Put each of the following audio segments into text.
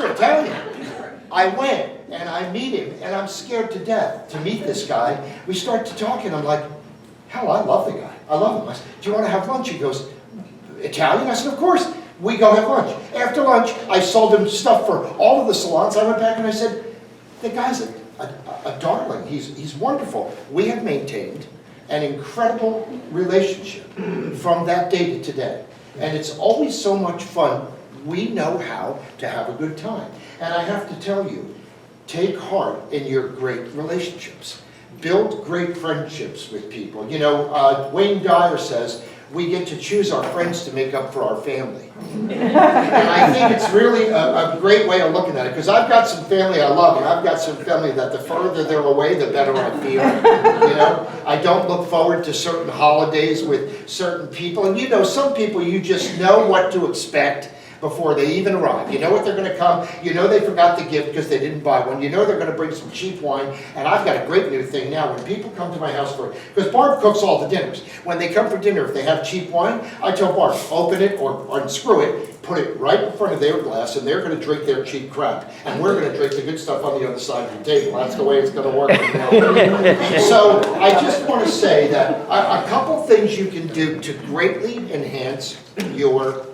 Mr. Italian. I went and I meet him, and I'm scared to death to meet this guy. We start to talk, and I'm like, hell, I love the guy. I love him. I said, do you want to have lunch? He goes, Italian? I said, of course. We go have lunch. After lunch, I sold him stuff for all of the salons. I went back and I said, the guy's a darling. He's wonderful. We have maintained an incredible relationship from that day to today. And it's always so much fun. We know how to have a good time. And I have to tell you, take heart in your great relationships. Build great friendships with people. You know, Wayne Dyer says, we get to choose our friends to make up for our family. And I think it's really a great way of looking at it, because I've got some family I love, and I've got some family that the further they're away, the better I feel. You know, I don't look forward to certain holidays with certain people, and you know, some people you just know what to expect before they even arrive. You know what they're going to come. You know they forgot the gift because they didn't buy one. You know they're going to bring some cheap wine. And I've got a great new thing now. When people come to my house for, because Barb cooks all the dinners. When they come for dinner, if they have cheap wine, I tell Barb, open it or unscrew it, put it right in front of their glass, and they're going to drink their cheap crap. And we're going to drink the good stuff on the other side of the table. That's the way it's going to work. So I just want to say that a couple things you can do to greatly enhance your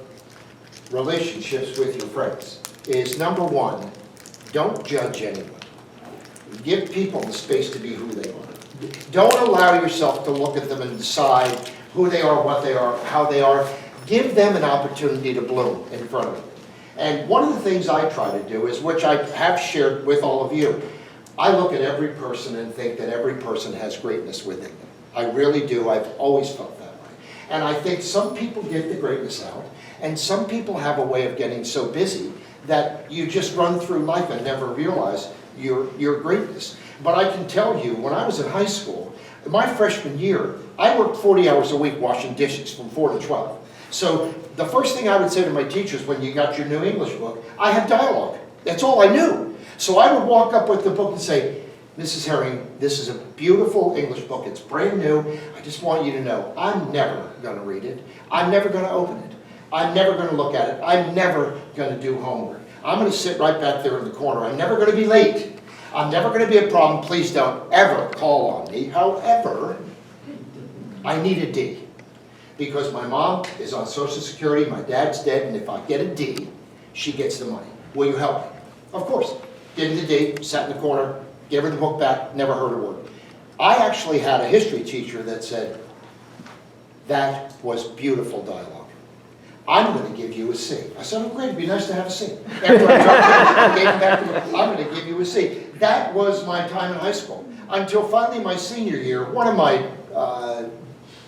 relationships with your friends is, number one, don't judge anyone. Give people the space to be who they are. Don't allow yourself to look at them and decide who they are, what they are, how they are. Give them an opportunity to bloom in front of you. And one of the things I try to do is, which I have shared with all of you, I look at every person and think that every person has greatness within them. I really do. I've always felt that way. And I think some people get the greatness out, and some people have a way of getting so busy that you just run through life and never realize your greatness. But I can tell you, when I was in high school, my freshman year, I worked 40 hours a week washing dishes from 4 to 12. So the first thing I would say to my teachers when you got your new English book, I had dialogue. That's all I knew. So I would walk up with the book and say, Mrs. Herring, this is a beautiful English book. It's brand new. I just want you to know, I'm never going to read it. I'm never going to open it. I'm never going to look at it. I'm never going to do homework. I'm going to sit right back there in the corner. I'm never going to be late. I'm never going to be a problem. Please don't ever call on me. However, I need a D. Because my mom is on Social Security, my dad's dead, and if I get a D, she gets the money. Will you help me? Of course. Gave me the D, sat in the corner, gave her the book back, never heard a word. I actually had a history teacher that said, that was beautiful dialogue. I'm going to give you a C. I said, oh great, it'd be nice to have a C. After I talked to him, gave him back to him, I'm going to give you a C. That was my time in high school. Until finally my senior year, one of my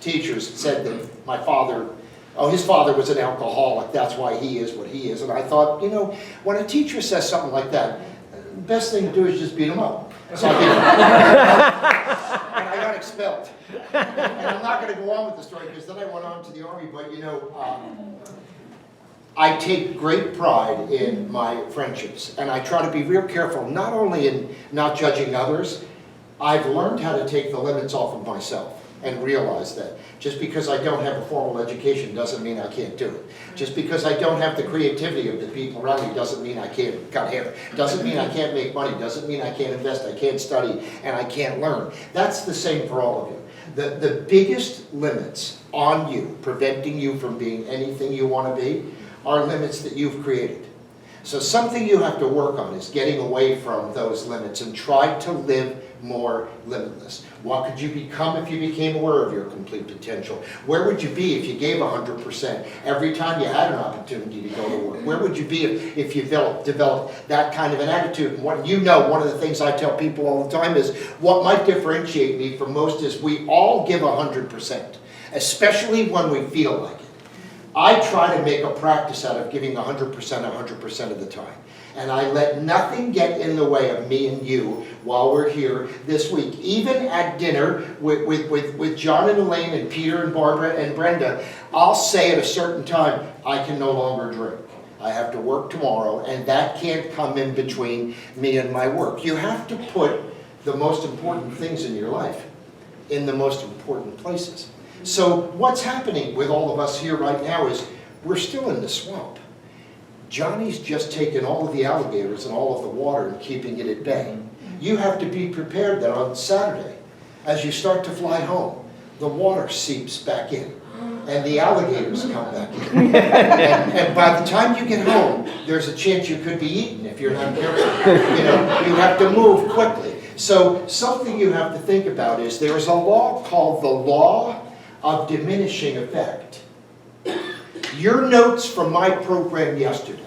teachers said that my father, his father was an alcoholic, that's why he is what he is. And I thought, you know, when a teacher says something like that, the best thing to do is just beat him up. So I beat him up. And I got expelled. And I'm not going to go on with the story because then I went on to the Army, but you know, I take great pride in my friendships, and I try to be real careful, not only in not judging others. I've learned how to take the limits off of myself and realize that just because I don't have a formal education doesn't mean I can't do it. Just because I don't have the creativity of the people around me doesn't mean I can't cut hair. Doesn't mean I can't make money. Doesn't mean I can't invest. I can't study and I can't learn. That's the same for all of you. The biggest limits on you, preventing you from being anything you want to be, are limits that you've created. So something you have to work on is getting away from those limits and try to live more limitless. What could you become if you became aware of your complete potential? Where would you be if you gave 100% every time you had an opportunity to go to work? Where would you be if you developed that kind of an attitude? And what you know, one of the things I tell people all the time is what might differentiate me from most is we all give 100%, especially when we feel like it. I try to make a practice out of giving 100% of the time. And I let nothing get in the way of me and you while we're here this week. Even at dinner with John and Elaine and Peter and Barbara and Brenda, I'll say at a certain time, I can no longer drink. I have to work tomorrow, and that can't come in between me and my work. You have to put the most important things in your life in the most important places. So what's happening with all of us here right now is we're still in the swamp. Johnny's just taken all of the alligators and all of the water and keeping it at bay. You have to be prepared that on Saturday, as you start to fly home, the water seeps back in and the alligators come back in. And by the time you get home, there's a chance you could be eaten if you're not careful. You know, you have to move quickly. So something you have to think about is there's a law called the law of diminishing effect. Your notes from my program yesterday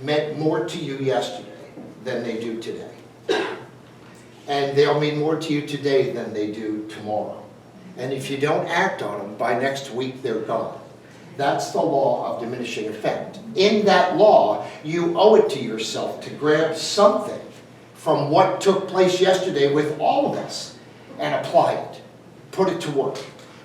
meant more to you yesterday than they do today. And they'll mean more to you today than they do tomorrow. And if you don't act on them, by next week they're gone. That's the law of diminishing effect. In that law, you owe it to yourself to grab something from what took place yesterday with all of us and apply it. Put it to work.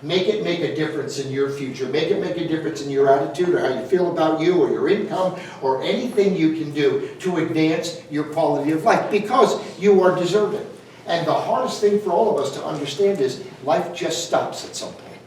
Make it make a difference in your future. Make it make a difference in your attitude or how you feel about you or your income or anything you can do to advance your quality of life because you are deserving. And the hardest thing for all of us to understand is life just stops at some point.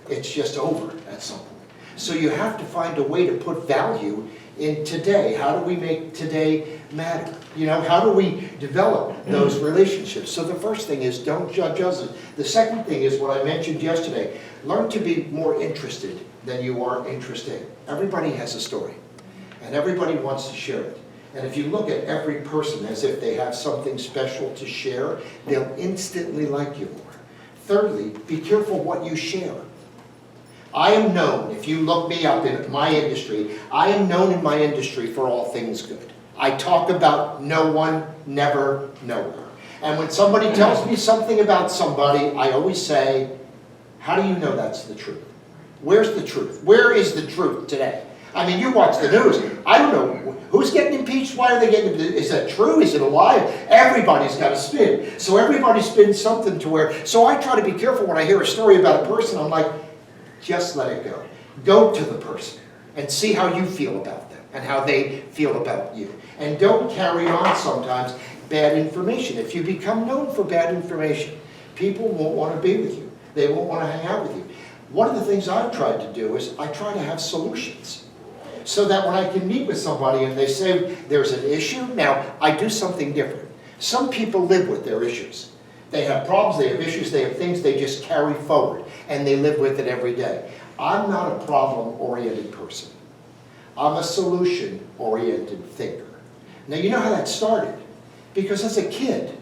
It's just over at some point. So you have to find a way to put value in today. How do we make today matter? You know, how do we develop those relationships? So the first thing is don't judge others. The second thing is what I mentioned yesterday. Learn to be more interested than you are interested. Everybody has a story, and everybody wants to share it. And if you look at every person as if they have something special to share, they'll instantly like you more. Thirdly, be careful what you share. I am known, if you look me up in my industry, I am known in my industry for all things good. I talk about no one, never, nowhere. And when somebody tells me something about somebody, I always say, how do you know that's the truth? Where's the truth? Where is the truth today? I mean, you watch the news. I don't know. Who's getting impeached? Why are they getting impeached? Is that true? Is it a lie? Everybody's got a spin. So everybody spins something to where... So I try to be careful when I hear a story about a person. I'm like, just let it go. Go to the person and see how you feel about them and how they feel about you. And don't carry on sometimes bad information. If you become known for bad information, people won't want to be with you. They won't want to hang out with you. One of the things I've tried to do is I try to have solutions. So that when I can meet with somebody and they say there's an issue, now I do something different. Some people live with their issues. They have problems, they have issues, they have things they just carry forward and they live with it every day. I'm not a problem-oriented person. I'm a solution-oriented thinker. Now you know how that started? Because as a kid,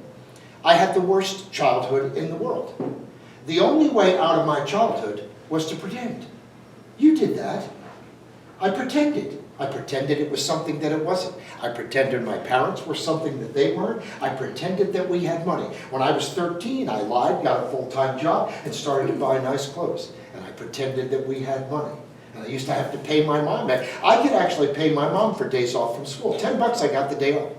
I had the worst childhood in the world. The only way out of my childhood was to pretend. You did that. I pretended. I pretended it was something that it wasn't. I pretended my parents were something that they weren't. I pretended that we had money. When I was 13, I lied, got a full-time job, and started to buy nice clothes. And I pretended that we had money. And I used to have to pay my mom back. I could actually pay my mom for days off from school. $10 I got the day off.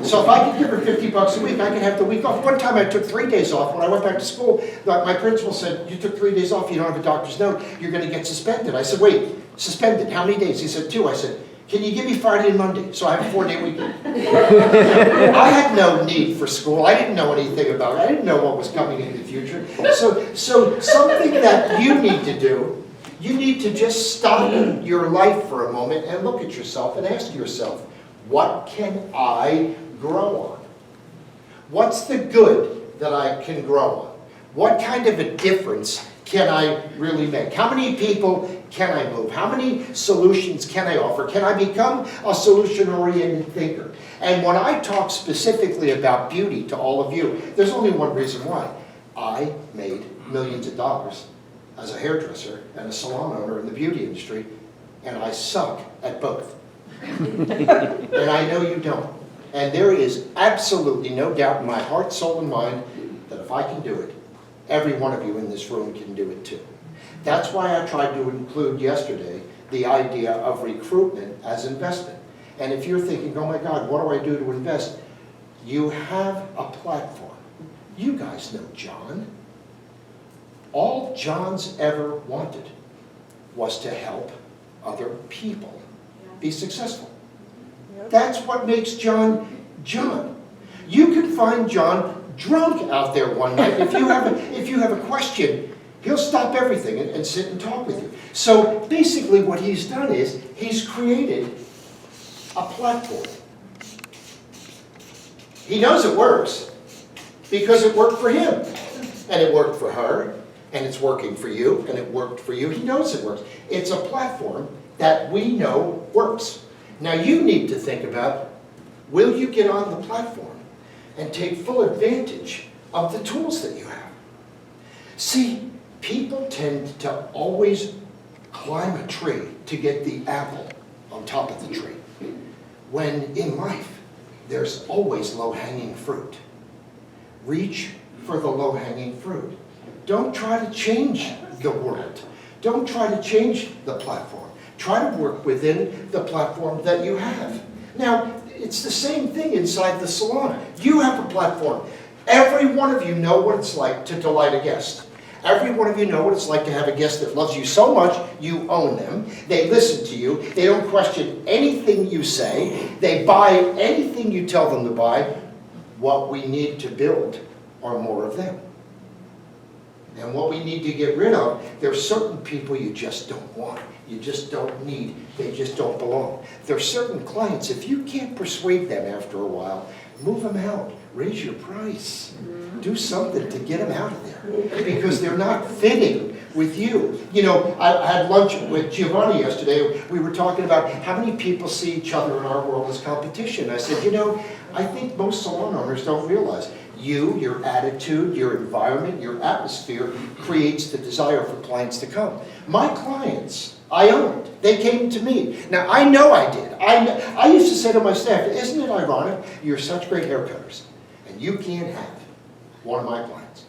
So if I could give her $50 a week, I could have the week off. One time I took 3 days off. When I went back to school, my principal said, you took 3 days off, you don't have a doctor's note, you're going to get suspended. I said, wait, suspended, how many days? He said, 2. I said, can you give me Friday and Monday so I have a 4-day weekend? I had no need for school. I didn't know anything about it. I didn't know what was coming in the future. So something that you need to do, you need to just stop your life for a moment and look at yourself and ask yourself, what can I grow on? What's the good that I can grow on? What kind of a difference can I really make? How many people can I move? How many solutions can I offer? Can I become a solution-oriented thinker? And when I talk specifically about beauty to all of you, there's only one reason why. I made millions of dollars as a hairdresser and a salon owner in the beauty industry, and I suck at both. And I know you don't. And there is absolutely no doubt in my heart, soul, and mind that if I can do it, every one of you in this room can do it too. That's why I tried to include yesterday the idea of recruitment as investment. And if you're thinking, oh my God, what do I do to invest? You have a platform. You guys know John. All John's ever wanted was to help other people be successful. That's what makes John, John. You can find John drunk out there one night. If you have a question, He'll stop everything and sit and talk with you. So basically what he's done is he's created a platform. He knows it works because it worked for him, and it worked for her, and it's working for you, and it worked for you. He knows it works. It's a platform that we know works. Now you need to think about, will you get on the platform and take full advantage of the tools that you have? See, people tend to always climb a tree to get the apple on top of the tree, when in life, there's always low-hanging fruit. Reach for the low-hanging fruit. Don't try to change the world. Don't try to change the platform. Try to work within the platform that you have. Now, it's the same thing inside the salon. You have a platform. Every one of you know what it's like to delight a guest. Every one of you know what it's like to have a guest that loves you so much, you own them. They listen to you. They don't question anything you say. They buy anything you tell them to buy. What we need to build are more of them. And what we need to get rid of, there's certain people you just don't want. You just don't need. They just don't belong. There's certain clients, if you can't persuade them after a while, move them out. Raise your price. Do something to get them out of there, because they're not fitting with you. You know, I had lunch with Giovanni yesterday. We were talking about how many people see each other in our world as competition. I said, you know, I think most salon owners don't realize you, your attitude, your environment, your atmosphere creates the desire for clients to come. My clients, I owned. They came to me. Now, I know I did. I used to say to my staff, isn't it ironic? You're such great hair cutters, and you can't have one of my clients.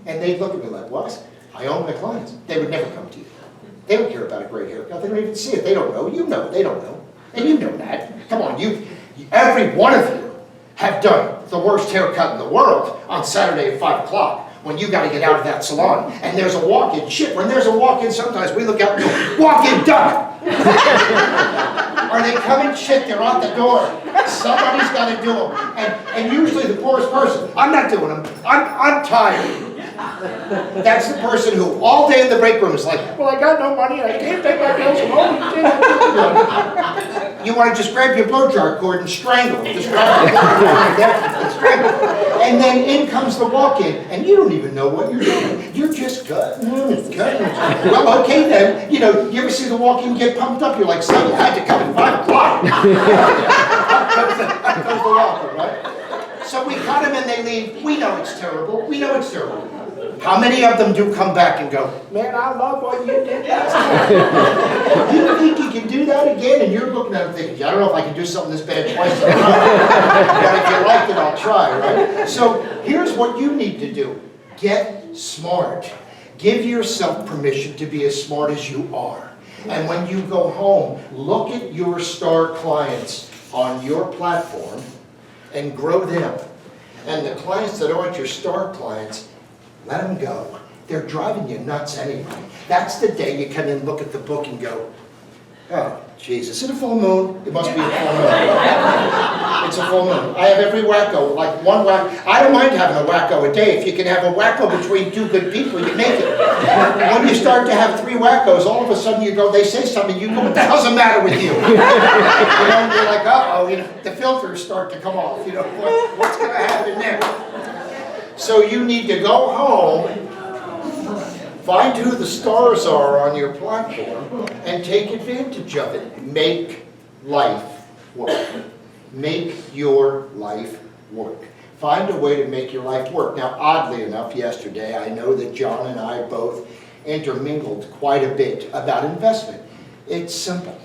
And they'd look at me like, what? I own my clients. They would never come to you. They don't care about a great haircut. They don't even see it. They don't know. You know. They don't know. And you know that. Come on, every one of you have done the worst haircut in the world on Saturday at 5 o'clock when you got to get out of that salon. And there's a walk-in. Shit, when there's a walk-in, sometimes we look out and go, walk-in duck! Are they coming? Shit, they're out the door. Somebody's got to do them. And usually the poorest person, I'm not doing them. I'm tired. That's the person who all day in the break room is like, well, I got no money, I can't pay my bills, you want to just grab your blow dryer cord and strangle it. Just grab it and strangle it. And then in comes the walk-in, and you don't even know what you're doing. You're just cutting. Well, okay then. You know, you ever see the walk-in get pumped up? You're like, son, you had to come at 5 o'clock. That goes the walk-in, right? So we cut them and they leave. We know it's terrible. We know it's terrible. How many of them do come back and go, man, I love what you did last time. You think you can do that again? And you're looking at them thinking, I don't know if I can do something this bad twice in a row. But if you like it, I'll try, right? So here's what you need to do. Get smart. Give yourself permission to be as smart as you are. And when you go home, look at your star clients on your platform and grow them. And the clients that aren't your star clients, let them go. They're driving you nuts anyway. That's the day you come in, look at the book and go, oh, Jesus, is it a full moon? It must be a full moon. It's a full moon. I have every wacko, like one wacko. I don't mind having a wacko a day. If you can have a wacko between two good people, you make it. When you start to have 3 wackos, all of a sudden you go, they say something, you go, what the hell's the matter with you? You know, you're like, uh-oh, you know, the filters start to come off. You know, what's going to happen next? So you need to go home, find who the stars are on your platform, and take advantage of it. Make life work. Make your life work. Find a way to make your life work. Now, oddly enough, yesterday, I know that John and I both intermingled quite a bit about investment. It's simple.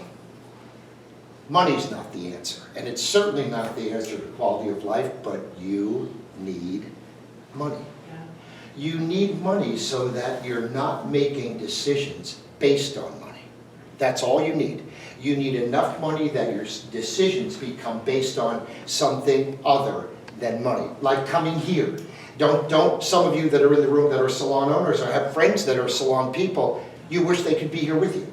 Money's not the answer, and it's certainly not the answer to quality of life, but you need money. You need money so that you're not making decisions based on money. That's all you need. You need enough money that your decisions become based on something other than money. Like coming here. Don't some of you that are in the room that are salon owners or have friends that are salon people, you wish they could be here with you.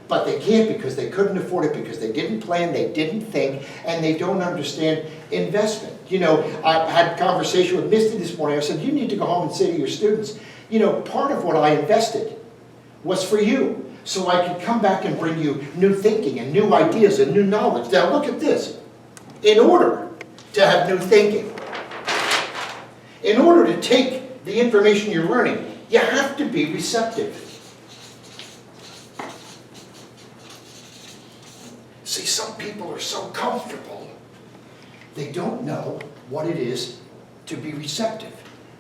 But they can't because they couldn't afford it, because they didn't plan, they didn't think, and they don't understand investment. You know, I had a conversation with Misty this morning. I said, you need to go home and say to your students, You know, part of what I invested was for you, so I could come back and bring you new thinking and new ideas and new knowledge. Now look at this. In order to have new thinking, in order to take the information you're learning, you have to be receptive. See, some people are so comfortable, they don't know what it is to be receptive.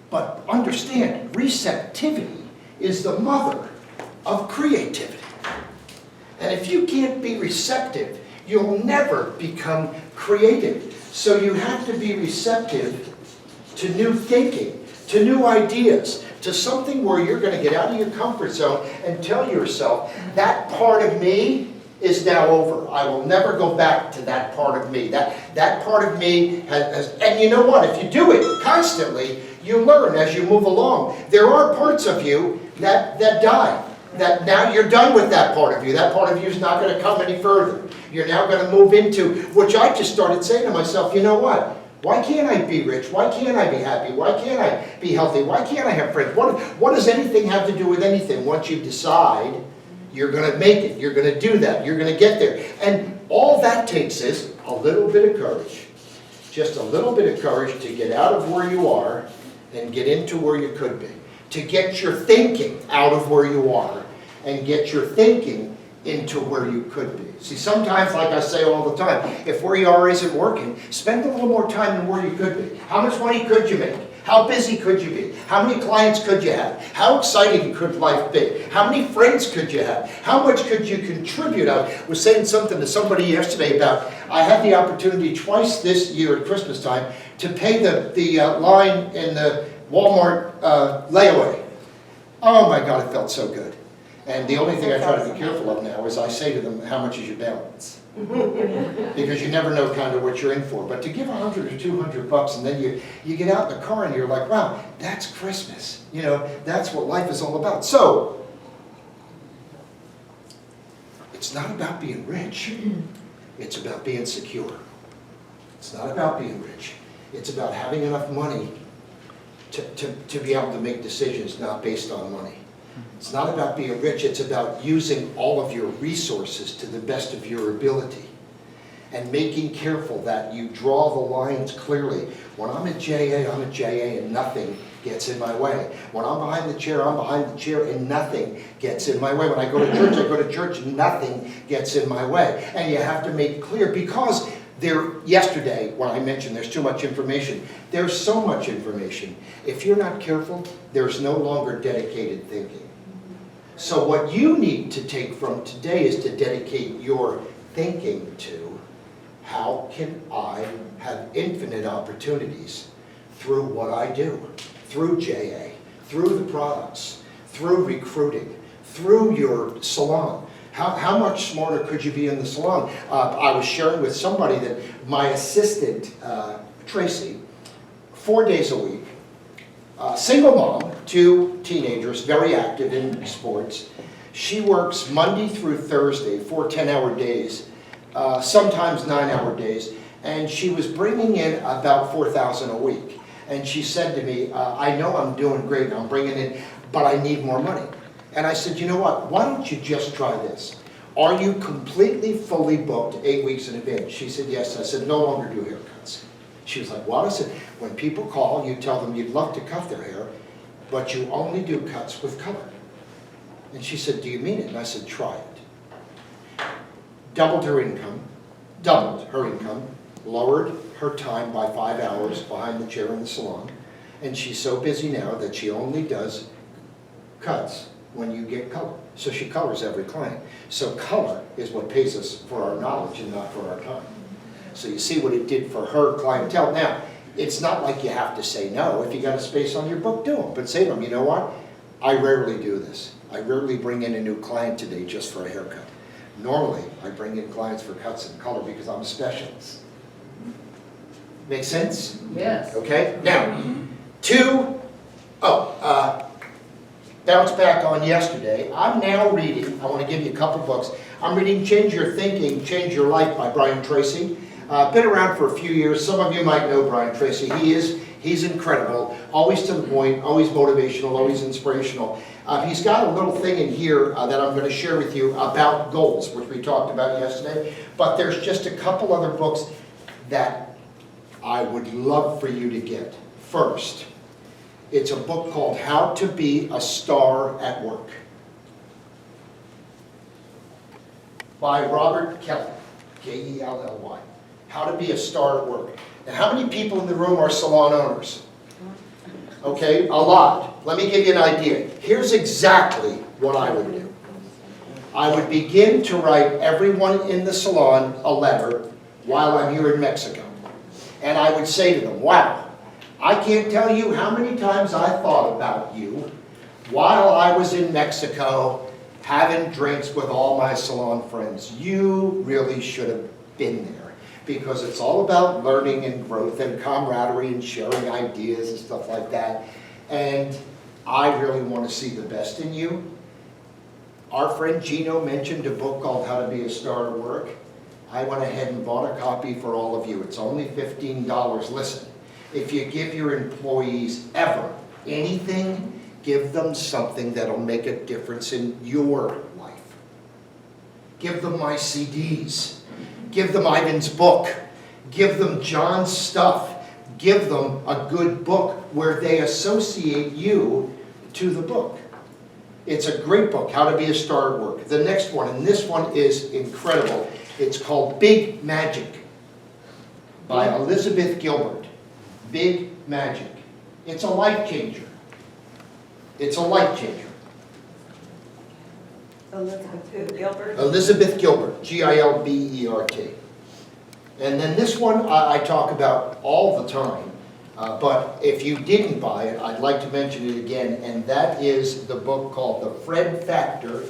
But understand, receptivity is the mother of creativity. And if you can't be receptive, you'll never become creative. So you have to be receptive to new thinking, to new ideas, to something where you're going to get out of your comfort zone and tell yourself, that part of me is now over. I will never go back to that part of me. That part of me has, and you know what? If you do it constantly, you learn as you move along. There are parts of you that die. That now you're done with that part of you. That part of you is not going to come any further. You're now going to move into, which I just started saying to myself, you know what? Why can't I be rich? Why can't I be happy? Why can't I be healthy? Why can't I have friends? What does anything have to do with anything? Once you decide, you're going to make it. You're going to do that. You're going to get there. And all that takes is a little bit of courage. Just a little bit of courage to get out of where you are and get into where you could be. To get your thinking out of where you are and get your thinking into where you could be. See, sometimes, like I say all the time, if where you are isn't working, spend a little more time in where you could be. How much money could you make? How busy could you be? How many clients could you have? How exciting could life be? How many friends could you have? How much could you contribute? I was saying something to somebody yesterday about, I had the opportunity twice this year at Christmas time to pay the line in the Walmart layaway. Oh my God, it felt so good. And the only thing I try to be careful of now is I say to them, how much is your balance? Because you never know kind of what you're in for. But to give $100 or $200 and then you get out in the car and you're like, wow, that's Christmas. You know, that's what life is all about. So, it's not about being rich. It's about being secure. It's not about being rich. It's about having enough money to be able to make decisions not based on money. It's not about being rich, it's about using all of your resources to the best of your ability and making careful that you draw the lines clearly. When I'm at JA, I'm at JA and nothing gets in my way. When I'm behind the chair, I'm behind the chair and nothing gets in my way. When I go to church, I go to church and nothing gets in my way. And you have to make clear, because yesterday, when I mentioned there's too much information, there's so much information. If you're not careful, there's no longer dedicated thinking. So what you need to take from today is to dedicate your thinking to, how can I have infinite opportunities through what I do, through JA, through the products, through recruiting, through your salon. How much smarter could you be in the salon? I was sharing with somebody that my assistant, Tracy, 4 days a week, single mom, 2 teenagers, very active in sports. She works Monday through Thursday, 4 10-hour days, sometimes 9-hour days, and she was bringing in about $4,000 a week. And she said to me, I know I'm doing great and I'm bringing in, but I need more money. And I said, you know what, why don't you just try this? Are you completely fully booked 8 weeks in advance? She said, yes. I said, no longer do haircuts. She was like, what? I said, when people call, you tell them you'd love to cut their hair, but you only do cuts with color. And she said, do you mean it? And I said, try it. Doubled her income, lowered her time by 5 hours behind the chair in the salon, and she's so busy now that she only does cuts when you get color. So she colors every client. So color is what pays us for our knowledge and not for our time. So you see what it did for her clientele. Now, it's not like you have to say no. If you got a space on your book, do them. But say to them, you know what? I rarely do this. I rarely bring in a new client today just for a haircut. Normally, I bring in clients for cuts and color because I'm a specialist. Make sense? Yes. Okay? Now, bounce back on yesterday. I'm now reading, I want to give you a couple books. I'm reading Change Your Thinking, Change Your Life by Brian Tracy. Been around for a few years. Some of you might know Brian Tracy. He He's incredible, always to the point, always motivational, always inspirational. He's got a little thing in here that I'm going to share with you about goals, which we talked about yesterday. But there's just a couple other books that I would love for you to get. First, it's a book called How to Be a Star at Work by Robert Kelly, K-E-L-L-Y. How to Be a Star at Work. And how many people in the room are salon owners? Okay, a lot. Let me give you an idea. Here's exactly what I would do. I would begin to write everyone in the salon a letter while I'm here in Mexico. And I would say to them, wow, I can't tell you how many times I thought about you while I was in Mexico having drinks with all my salon friends. You really should have been there. Because it's all about learning and growth and camaraderie and sharing ideas and stuff like that. And I really want to see the best in you. Our friend Geno mentioned a book called How to Be a Star at Work. I went ahead and bought a copy for all of you. It's only $15. Listen, if you give your employees ever anything, give them something that'll make a difference in your life. Give them my CDs. Give them Ivan's book. Give them John's stuff. Give them a good book where they associate you to the book. It's a great book, How to Be a Star at Work. The next one, and this one is incredible. It's called Big Magic by Elizabeth Gilbert. Big Magic. It's a life changer. It's a life changer. Elizabeth Gilbert. Elizabeth Gilbert, G-I-L-B-E-R-T. And then this one I talk about all the time, but if you didn't buy it, I'd like to mention it again, and that is the book called The Fred Factor.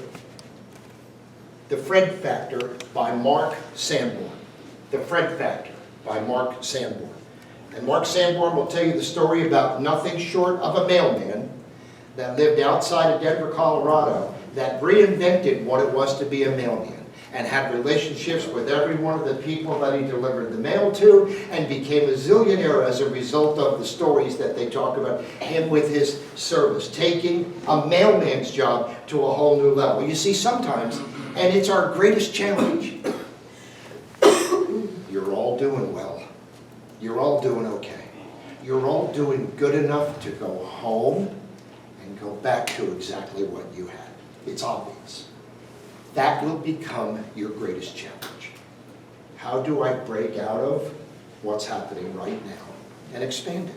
The Fred Factor by Mark Sanborn. The Fred Factor by Mark Sanborn. And Mark Sanborn will tell you the story about nothing short of a mailman that lived outside of Denver, Colorado, that reinvented what it was to be a mailman and had relationships with every one of the people that he delivered the mail to and became a zillionaire as a result of the stories that they talk about him with his service, taking a mailman's job to a whole new level. You see, sometimes, and it's our greatest challenge, you're all doing well. You're all doing okay. You're all doing good enough to go home and go back to exactly what you had. It's obvious. That will become your greatest challenge. How do I break out of what's happening right now and expand it?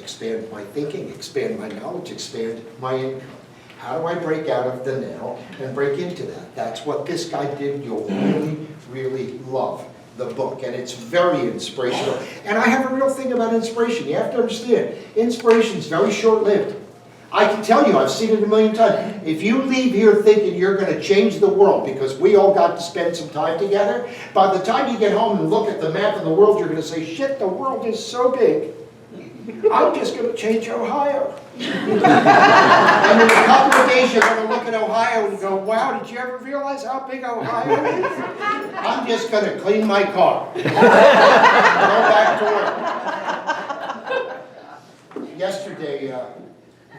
Expand my thinking, expand my knowledge, expand my income. How do I break out of the now and break into that? That's what this guy did. You'll really, really love the book, and it's very inspirational. And I have a real thing about inspiration. You have to understand, inspiration is very short-lived. I can tell you, I've seen it a million times. If you leave here thinking you're going to change the world because we all got to spend some time together, by the time you get home and look at the map of the world, you're going to say, shit, the world is so big. I'm just going to change Ohio. And in a couple of days, you're going to look at Ohio and go, wow, did you ever realize how big Ohio is? I'm just going to clean my car. Go back to work. Yesterday,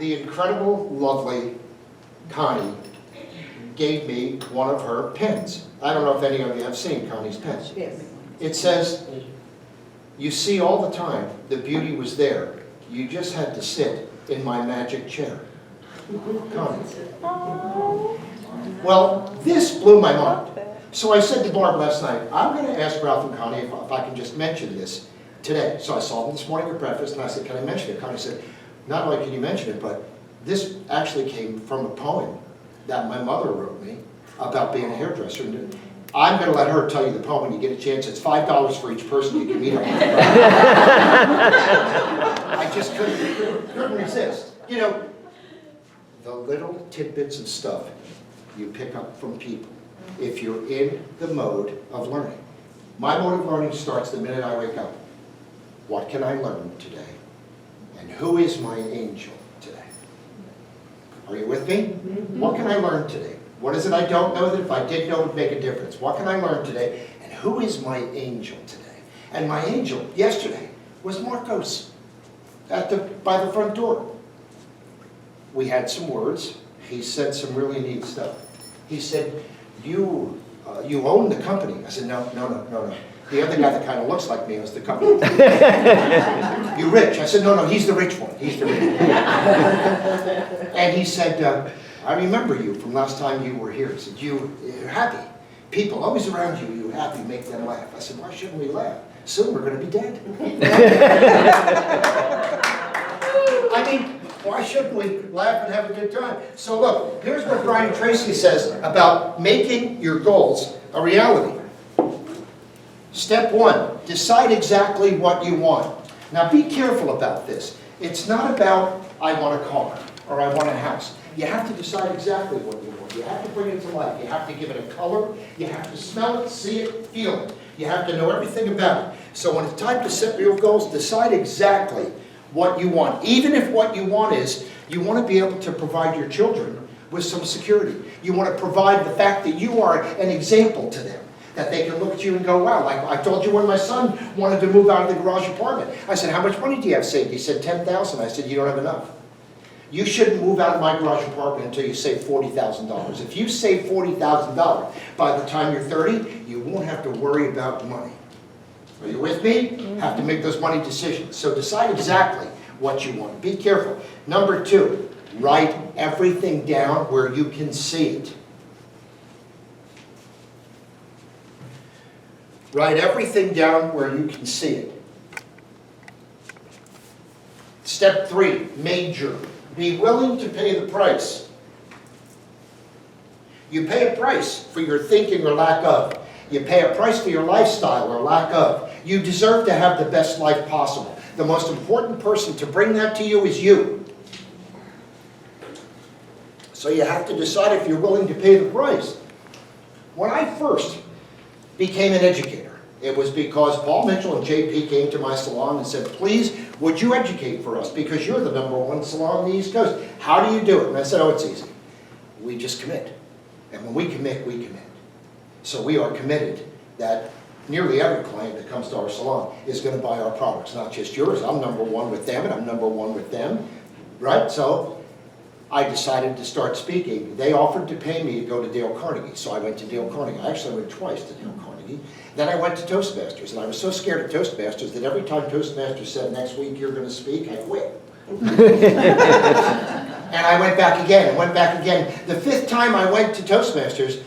the incredible, lovely Connie gave me one of her pens. I don't know if any of you have seen Connie's pen. Yes. It says, you see all the time, the beauty was there. You just had to sit in my magic chair. Connie. Well, this blew my mind. So I said to Barb last night, I'm going to ask Ralph and Connie if I can just mention this today. So I saw them this morning at breakfast, and I said, can I mention it? Connie said, not only can you mention it, but this actually came from a poem that my mother wrote me about being a hairdresser. And I'm going to let her tell you the poem when you get a chance. It's $5 for each person you can meet up with. I just couldn't resist. You know, the little tidbits of stuff you pick up from people if you're in the mode of learning. My mode of learning starts the minute I wake up. What can I learn today? And who is my angel today? Are you with me? What can I learn today? What is it I don't know that if I did know would make a difference? What can I learn today? And who is my angel today? And my angel yesterday was Marcos. by the front door. We had some words. He said some really neat stuff. He said, you own the company. I said, no. The other guy that kind of looks like me owns the company. You rich? I said, no, he's the rich one. He's the rich one. And he said, I remember you from last time you were here. He said, you're happy. People always around you, you're happy, make them laugh. I said, why shouldn't we laugh? Soon we're going to be dead. I mean, why shouldn't we laugh and have a good time? So look, here's what Brian Tracy says about making your goals a reality. Step 1, decide exactly what you want. Now be careful about this. It's not about, I want a car or I want a house. You have to decide exactly what you want. You have to bring it to life. You have to give it a color. You have to smell it, see it, feel it. You have to know everything about it. So when it's time to set your goals, decide exactly what you want. Even if what you want is, you want to be able to provide your children with some security. You want to provide the fact that you are an example to them. That they can look at you and go, wow, like I told you when my son wanted to move out of the garage apartment. I said, how much money do you have saved? He said, $10,000. I said, you don't have enough. You shouldn't move out of my garage apartment until you save $40,000. If you save $40,000 by the time you're 30, you won't have to worry about money. Are you with me? Have to make those money decisions. So decide exactly what you want. Be careful. Number 2, write everything down where you can see it. Write everything down where you can see it. Step 3, major. Be willing to pay the price. You pay a price for your thinking or lack of. You pay a price for your lifestyle or lack of. You deserve to have the best life possible. The most important person to bring that to you is you. So you have to decide if you're willing to pay the price. When I first became an educator, it was because Paul Mitchell and JP came to my salon and said, please, would you educate for us? Because you're the #1 salon on the East Coast. How do you do it? And I said, oh, it's easy. We just commit. And when we commit, we commit. So we are committed that nearly every client that comes to our salon is going to buy our products, not just yours. I'm #1 with them, and I'm #1 with them, right? So I decided to start speaking. They offered to pay me to go to Dale Carnegie, so I went to Dale Carnegie. I actually went twice to Dale Carnegie. Then I went to Toastmasters, and I was so scared of Toastmasters that every time Toastmasters said, next week you're going to speak, I quit. And I went back again, and went back again. The 5th time I went to Toastmasters,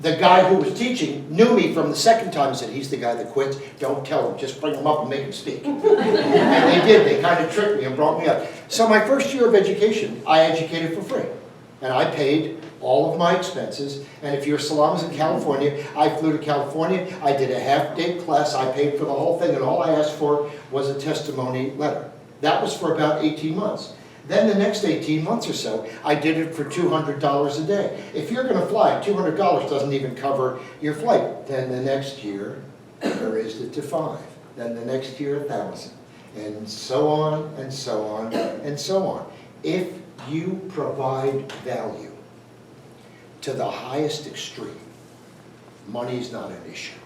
the guy who was teaching knew me from the 2nd time and said, he's the guy that quits. Don't tell him, just bring him up and make him speak. And they did, they kind of tricked me and brought me up. So my first year of education, I educated for free. And I paid all of my expenses. And if your salon was in California, I flew to California. I did a half-day class. I paid for the whole thing, and all I asked for was a testimony letter. That was for about 18 months. Then the next 18 months or so, I did it for $200 a day. If you're going to fly, $200 doesn't even cover your flight. Then the next year, I raised it to $5,000. Then the next year, $1,000. And so on, and so on, and so on. If you provide value to the highest extreme, money's not an issue.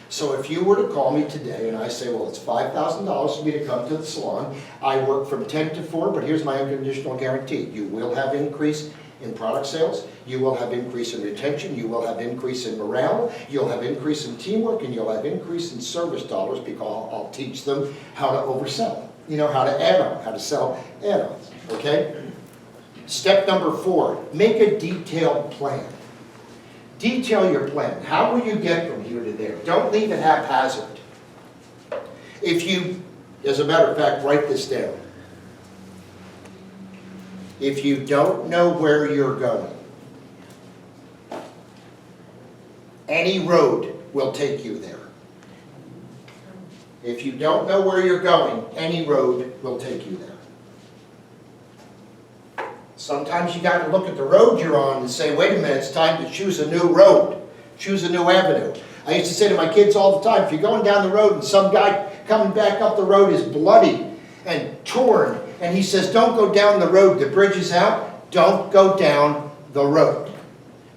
So if you were to call me today and I say, well, it's $5,000 for me to come to the salon, I work from 10 to 4, but here's my unconditional guarantee. You will have increase in product sales, you will have increase in retention, you will have increase in morale, you'll have increase in teamwork, and you'll have increase in service dollars because I'll teach them how to oversell. You know, how to add on, how to sell add-ons, okay? Step number 4, make a detailed plan. Detail your plan. How will you get from here to there? Don't leave it haphazard. If you, as a matter of fact, write this down. If you don't know where you're going, any road will take you there. If you don't know where you're going, any road will take you there. Sometimes you got to look at the road you're on and say, wait a minute, it's time to choose a new road. Choose a new avenue. I used to say to my kids all the time, if you're going down the road and some guy coming back up the road is bloody and torn, and he says, don't go down the road, the bridge is out, don't go down the road.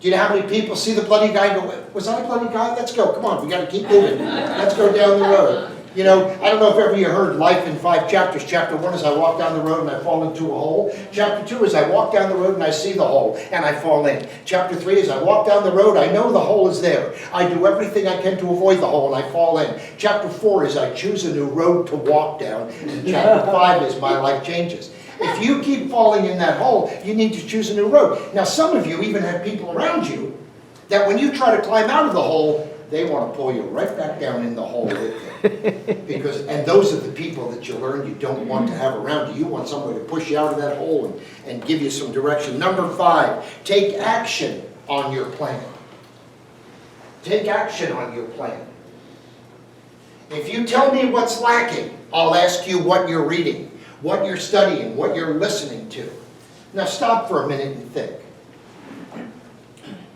Do you know how many people see the bloody guy and go, was that a bloody guy? Let's go, come on, we got to keep moving. Let's go down the road. You know, I don't know if ever you heard life in 5 chapters. Chapter 1 is I walk down the road and I fall into a hole. Chapter 2 is I walk down the road and I see the hole and I fall in. Chapter 3 is I walk down the road, I know the hole is there. I do everything I can to avoid the hole and I fall in. Chapter 4 is I choose a new road to walk down. And chapter 5 is my life changes. If you keep falling in that hole, you need to choose a new road. Now some of you even have people around you that when you try to climb out of the hole, they want to pull you right back down in the hole with them. And those are the people that you learn you don't want to have around you. You want somebody to push you out of that hole and give you some direction. Number 5, take action on your plan. Take action on your plan. If you tell me what's lacking, I'll ask you what you're reading, what you're studying, what you're listening to. Now stop for a minute and think.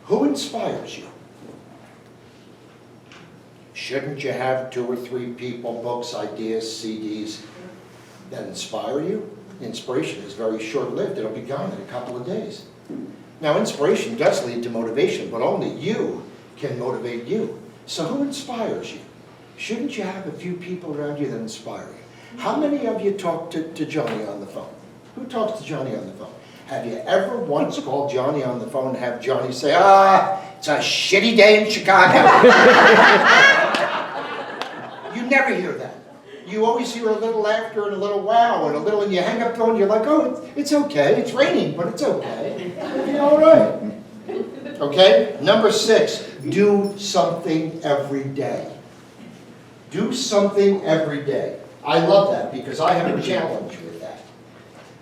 Who inspires you? Shouldn't you have 2 or 3 people, books, ideas, CDs that inspire you? Inspiration is very short-lived. It'll be gone in a couple of days. Now, inspiration does lead to motivation, but only you can motivate you. So who inspires you? Shouldn't you have a few people around you that inspire you? How many of you talk to Johnny on the phone? Who talks to Johnny on the phone? Have you ever once called Johnny on the phone and have Johnny say, it's a shitty day in Chicago? You never hear that. You always hear a little laughter and a little wow and a little, and you hang up the phone, you're like, oh, it's okay. It's raining, but it's okay. It'll be all right. Okay? Number 6, do something every day. Do something every day. I love that because I have a challenge with that.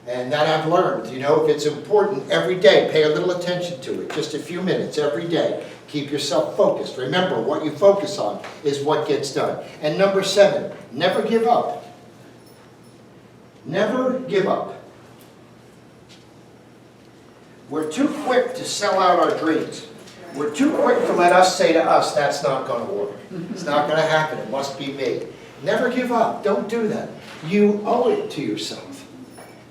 And that I've learned, you know, if it's important every day, pay a little attention to it, just a few minutes every day. Keep yourself focused. Remember, what you focus on is what gets done. And number 7, never give up. Never give up. We're too quick to sell out our dreams. We're too quick to let us say to us, that's not going to work. It's not going to happen. It must be me. Never give up. Don't do that. You owe it to yourself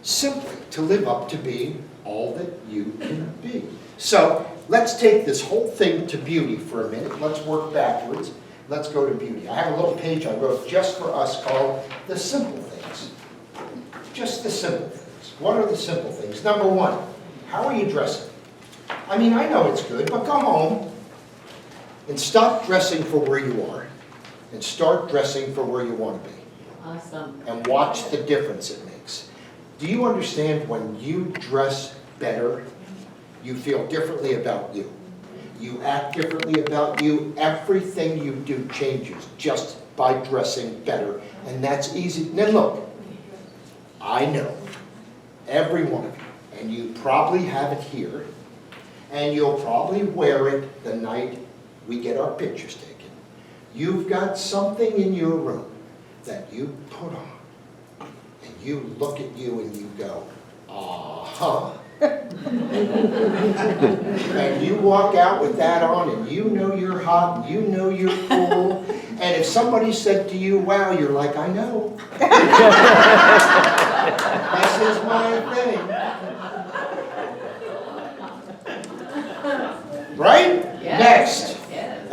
simply to live up to being all that you can be. So let's take this whole thing to beauty for a minute. Let's work backwards. Let's go to beauty. I have a little page I wrote just for us called The Simple Things. Just the simple things. What are the simple things? Number 1, how are you dressing? I mean, I know it's good, but go home and stop dressing for where you are and start dressing for where you want to be. Awesome. And watch the difference it makes. Do you understand when you dress better, you feel differently about you? You act differently about you. Everything you do changes just by dressing better. And that's easy. Now look, I know every one of you, and you probably have it here, and you'll probably wear it the night we get our pictures taken. You've got something in your room that you put on, and you look at you and you go, uh-huh. And you walk out with that on, and you know you're hot, and you know you're cool, and if somebody said to you, wow, you're like, I know. This is my thing. Right? Yes. Next.